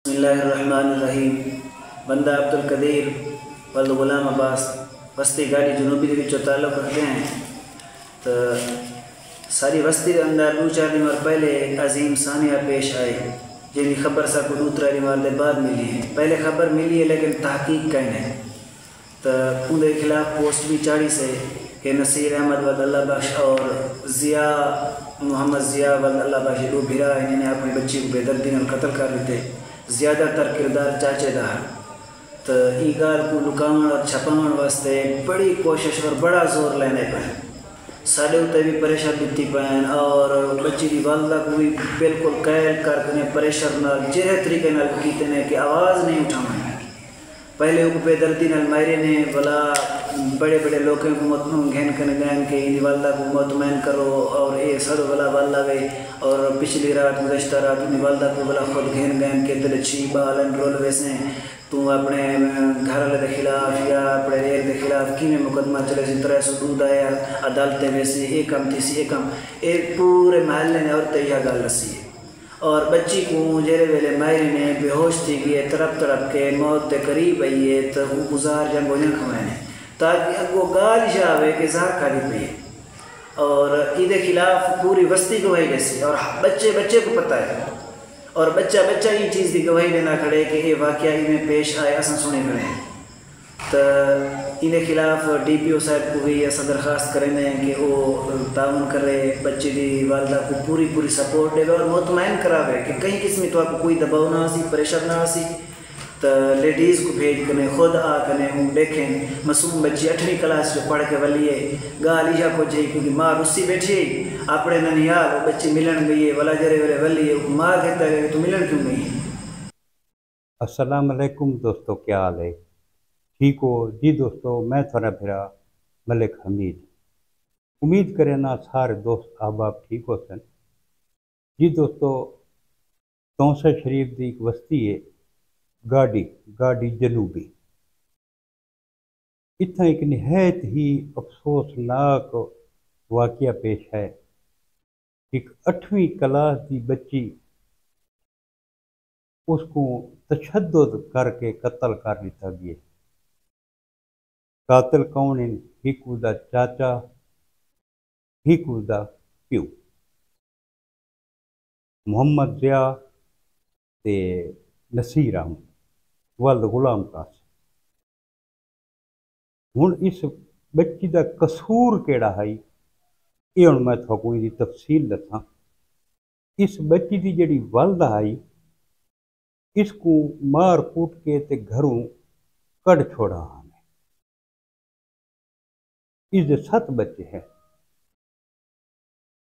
بسم اللہ الرحمن الرحیم بندہ عبدالقدیر ولد غلام عباس وسطی گاڑی جنوبی دے وچوں تعلق رکھتے ہیں تو ساری وسطی دے اندر دو چار دن پہلے عظیم ثانیہ پیش آئے جن کی خبر سا کو دو تر دن دے بعد ملی ہے. پہلے خبر ملی ہے لیکن تحقیق کہیں ہے تو ان کے خلاف پوسٹ بھی چاڑی سے کہ نصیر احمد ولد اللہ بخش اور محمد ضیاء ولد اللہ بخش دو بھرا انہوں نے اپنی بچی کو بے دردی نال قتل کر دیتے. زیادہ تر کردار چاچے دا تو ای گال کو لکاؤن اور چھپاؤن واسطے بڑی کوشش اور بڑا زور لینے پہ ساڑھے ہوتے بھی پریشر دیتی پہن اور بچی دی والدہ کو بھی بالکل قید کر کے پریشر نال جہے طریقے نال کیتے ہیں کہ آواز نہیں اٹھاؤں. پہلے وہ بے دردی نال مائرے نے بلا بڑے بڑے لوگوں کو مطمئن گھن کر گئن کہ انہی والدہ کو مطمئن کرو اور اے سڑ بلا والدہ گئی. اور پچھلی رات گزشتہ رات انہی والدہ کو بلا خود گھن گئن کہ دل چھی بالن رول ویسے تو اپنے گھر والے کے خلاف یا اپنے ریل کے خلاف کی میں مقدمہ چلے سی 302 آیا عدالتیں ویسے ایک کم تھی سی ایک کم ایک پورے محلے نے اور تیہ گال رسی ہے. اور بچی کو جیرے ویلے مائری نے بے ہوش تھی گئی تڑپ تڑپ کے موت کے قریب آئیے تو وہ گزار جنگو جنگ کھوائنے تاکہ اگو گال جاوے کہ زہر کھا دی پئی اور عید خلاف پوری بستی گواہی دیسی اور بچے بچے کو پتہ ہے اور بچہ بچہ یہ چیز دی گواہی دینا کھڑے کہ یہ واقعہ میں پیش آئے اساں سنے کھڑے ہیں. تو ان خلاف ڈی پی او صاحب کو بھی ایسا درخواست کریں کہ وہ تعاون کرے بچے دی والدہ کو پوری سپورٹ دے اور مطمئن کراوے کہ کہیں قسمی تو آپ کو کوئی دباؤ نہ سی پریشر نہ سی. تو لیڈیز کو بھیج کرنے خود آ کرنے ہوں دیکھیں معصوم بچی 8ویں کلاس جو پڑھ کے ولیے گال ایجا کو جائی کیونکہ ماں رسی بیٹھی اپنے ننیال وہ بچی ملن گئی ہے ولا جرے ویلے ولیے ماں کہتا ہے کہ تو ملن کیوں گئی ہے. السلام علیکم دوستو، کیا حال ہے؟ ٹھیک ہو جی دوستو؟ میں تھوڑا پھرا ملک حمید امید کرے نا سارے دوست احباب ٹھیک ہو سن. جی دوستو، تونسا شریف دی ایک وسطی ہے گاڑی جنوبی. اتنا ایک نہایت ہی افسوسناک واقعہ پیش ہے. ایک 8ویں کلاس دی بچی اس کو تشدد کر کے قتل کر دیتا گیا. قاتل کون ہیں؟ ایک دا چاچا ایک دا پیو محمد ضیاء تے نصیر احمد ولد غلام قاسم. ہن اس بچی دا قصور کیڑا ہے یہ ہن میں تھوکوں دی تفصیل دساں. اس بچی دی جڑی والدہ ہے اس کو مار کوٹ کے تے گھروں کڈ چھوڑا ہے. اس دے 7 بچے ہیں.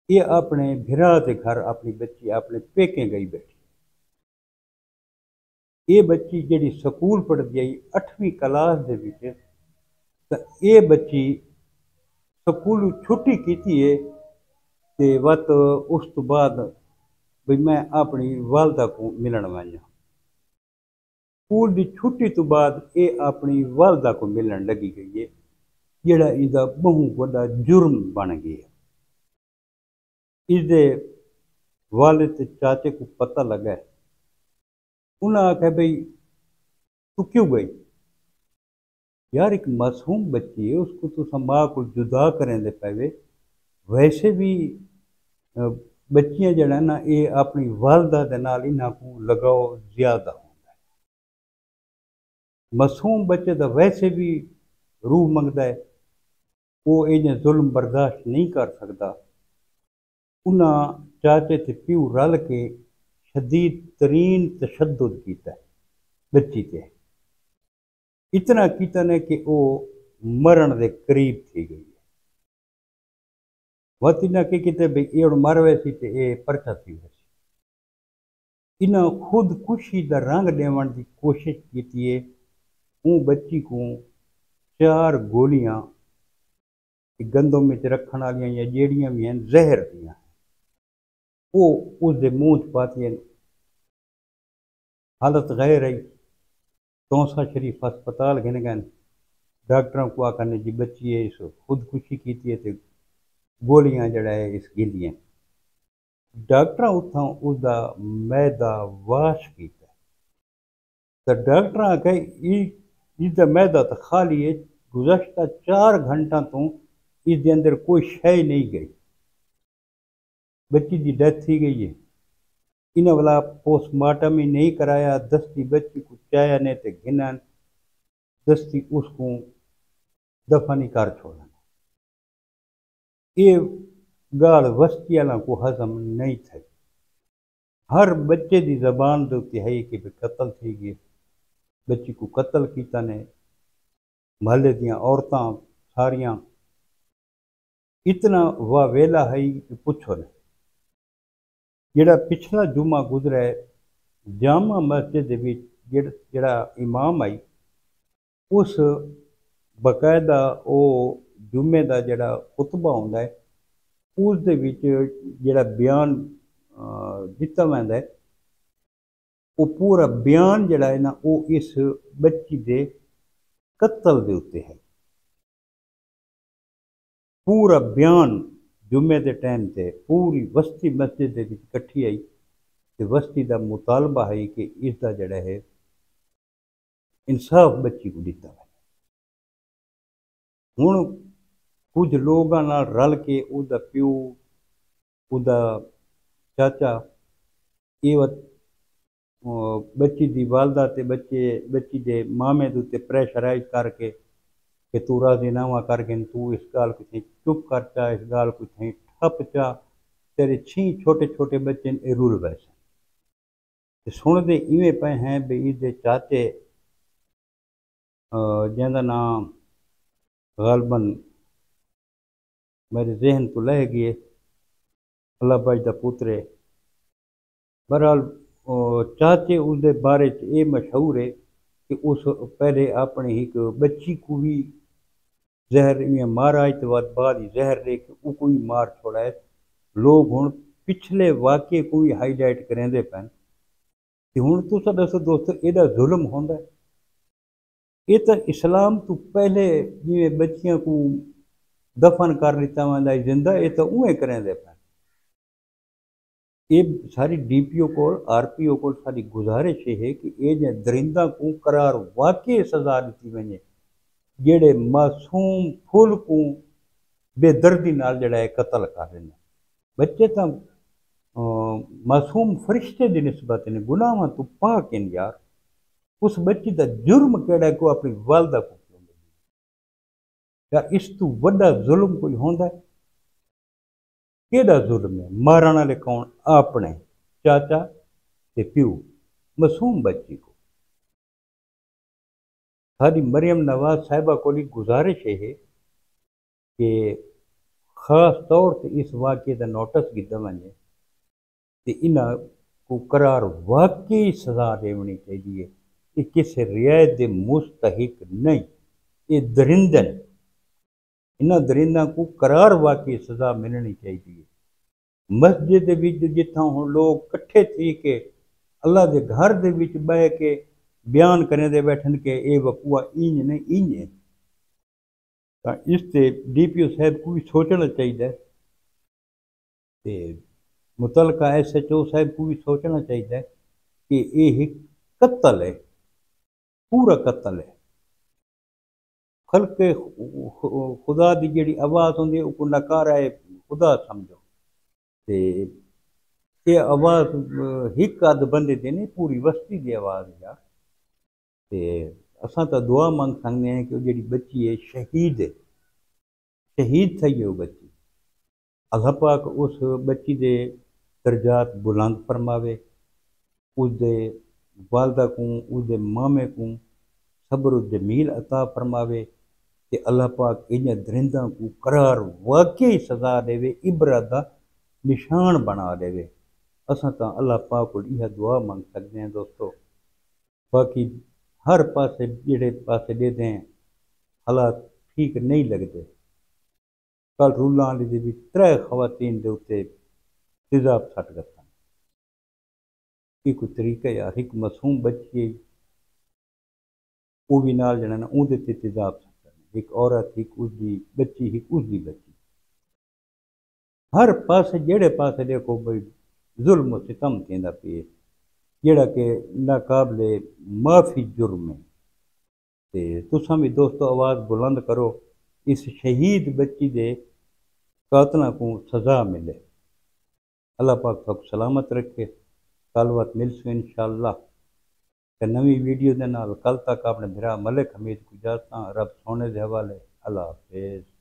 یہ اپنے بھرا دے گھر اپنی بچی اپنے پیکیں گئی بیٹھی. یہ بچی جڑی سکول پڑھ گئی 8ویں کلاس دے وچ تے یہ بچی سکول چھٹی کیتی ہے تے وقت اس تو بعد بھی میں اپنی والدہ کو ملن وایا. سکول دی چھٹی تو بعد یہ اپنی والدہ کو ملن لگی گئی ہے جڑا ایدا بہت بڑا جرم بن گیا. اس دے والد تے چاچے کو پتہ لگا ہے. انہاں آکھا بھئی تو کیوں گئی؟ یار ایک معصوم بچی ہے اس کو تو ماں کو جدا کریں دے پہوے. ویسے بھی بچیاں جڑا نا یہ اپنی والدہ دے نال انہاں کو لگاؤ زیادہ ہوتا ہے. معصوم بچے دا ویسے بھی روح منگتا ہے وہ انہیں ظلم برداشت نہیں کر سکتا. انہاں چاچے تے پیو رل کے شدید ترین تشدد کیتا ہے بچی تے. اتنا کیتا نے کہ وہ مرن دے قریب تھی گئی ہے. وقت انہاں کہ کتے بھئی یہ مر ویسی تے یہ پرچا تھی ویسی. انہاں خود کشی دا رنگ دیون دی کوشش کیتی ہے. اون بچی کو 4 گولیاں گندم میں رکھن والیاں یا جیڑیاں بھی ہیں زہر دیاں وہ اس دے منہ پاتی ہیں. حالت غیر آئی تونسا شریف ہسپتال گھن گئے. ڈاکٹروں کو آکھنے جی بچی ہے اس خودکشی کیتی ہے تے گولیاں جڑا ہے اس گندیاں. ڈاکٹراں اتھاں اس دا معدہ واش کیتا تو ڈاکٹر کہ اس کا میدا تو خالی ہے، گزشتہ 4 گھنٹہ تو اس کے اندر کوئی شے نہیں گئی، بچی کی ڈیتھ تھی گئی ہے۔ انہیں والا پوسٹ مارٹم ہی نہیں کرایا، دستی بچی کو چایا نے تے گھنن دستی اس کو دفن ہی کر چھوڑا۔ یہ گال وسطی والا کو ہضم نہیں تھی۔ ہر بچے دی زبان دے ہے کہ قتل تھی گئی، بچی کو قتل کیتا نے، محلے دیاں عورتاں ساریاں اتنا واویلا ہے کہ پوچھو نہیں۔ جڑا پچھلا جمعہ گزرا ہے جامع مسجد دے وچ جڑا امام آئی اس باقاعدہ او جمعے دا جڑا خطبہ ہوندا ہے اس دے وچ جڑا بیان دتا ویندا ہے وہ پورا بیان جڑا ہے نا وہ اس بچی دے قتل دے اوتے ہے۔ پورا بیان جمعے دے ٹائم تے پوری وسطی مسجد دے وچ کٹھی آئی تے وسطی دا مطالبہ ہے کہ اس دا جڑا ہے انصاف بچی کو دیتا ہے۔ ہن کچھ لوگاں نال رل کے او دا پیو او دا چاچا یہ بچی دی والدہ تے بچی دے مامے دے تے پریشرائز کر کے کہ تو راضی نامہ کر کے تو اس گال کو تھیں چپ کر چا، اس گال کو تھیں ٹھپ چا، تیرے 6 چھوٹے چھوٹے بچے اے رول ویسے تے سن دے ایویں پہ ہیں بے اس دے چاچے جہاں دا نام غالباً میرے ذہن تو لہ گئے، اللہ باج دا پترے، بہرحال چاچے اس دے بارے یہ مشہور ہے کہ اس پہلے اپنی ایک بچی کو بھی زہر مار آئی تو بعد ہی زہر لے کے وہ کوئی مار چھوڑا ہے۔ لوگ ہن پچھلے واقعے کو بھی ہائی لائٹ کریں دے پین کہ ہن تو دسو دوستو ایڈا ظلم ہوندا ہے۔ یہ تو اسلام تو پہلے جی بچیاں کو دفن کر لیتا واندا زندہ، یہ تو اوے کریں دے پین۔ یہ ساری ڈی پی او کو آر پی او کو ساری گزارش ہے کہ یہ جو درندہ کو قرار واقعی سزا دیتی ونجے جڑے معصوم پھول کو بے دردی نال جڑا ہے قتل کر رہے ہیں۔ بچے تو معصوم فرشتے دی نسبت نے گناہاں تو پاک ہیں یار، اس بچی دا جرم کیڑا ہے کو اپنی والدہ کو کیوں دے یار، اس تو وڈا ظلم کوئی ہوندا ہے؟ کیڑا ظلم ہے؟ مارن والے کون؟ اپنے چاچا تے پیو معصوم بچی کو۔ ساری مریم نواز صاحبہ کو گزارش ہے کہ خاص طور سے اس واقعے کا نوٹس کیتا ونجے تے انہاں کو قرار واقعی سزا دینی چاہیے۔ یہ کسی رعایت دے مستحق نہیں، یہ درندن، انہاں درنداں کو قرار واقعی سزا ملنی چاہیے۔ مسجد دے وچ جتھاں ہن لوگ کٹھے تھی کے اللہ دے گھر دے وچ بہ کے بیان کرنے دے بیٹھن کے اے وقوع اینج نہیں اینج ہے، تو اس تے ڈی پی او صاحب کو بھی سوچنا چاہیے تے متعلقہ ایس ایچ او صاحب کو بھی سوچنا چاہیے کہ یہ قتل ہے، پورا قتل ہے۔ خلق خدا دی جڑی آواز ہوندی ہے کو نکارا ہے خدا سمجھو تے یہ آواز ایک آدھ بندے دی نہیں، پوری وسطی دی آواز یار۔ تے اساں تا دعا منگ سکتے ہیں کہ جڑی بچی ہے شہید ہے، شہید تھی ہے وہ بچی، اللہ پاک اس بچی دے درجات بلند فرماوے، اس دے والدہ کو اس دے مامے کو صبر و جمیل عطا فرماوے کہ اللہ پاک انہاں درنداں کو قرار واقعی سزا دے، عبرت دا نشان بنا دے۔ اساں تا اللہ پاک کو یہ دعا منگ سکتے ہیں دوستو۔ باقی ہر پاسے جڑے پاسے دے دیں حالات ٹھیک نہیں لگتے۔ کل رولہ والی دے بھی 3 خواتین دے اتے تیزاب سٹ گتا، یہ کوئی طریقہ یار؟ ایک معصوم بچی ہے وہ بھی نال جڑا نا اون دے تے تیزاب سٹ کرنا، ایک عورت ایک اس دی بچی ایک اس دی بچی، ہر پاسے جڑے پاسے دیکھو بھئی ظلم و ستم تھیندا پئے۔ جڑا کہ ناقابل معافی جرم ہے۔ تے تساں بھی دوستو آواز بلند کرو، اس شہید بچی دے قاتلاں کو سزا ملے۔ اللہ پاک سب سلامت رکھے۔ کل وقت ملسو انشاءاللہ تے نوی ویڈیو دے نال۔ کل تک اپنے بھرا ملک حمید کو جاتا، رب سونے دے حوالے۔ اللہ حافظ۔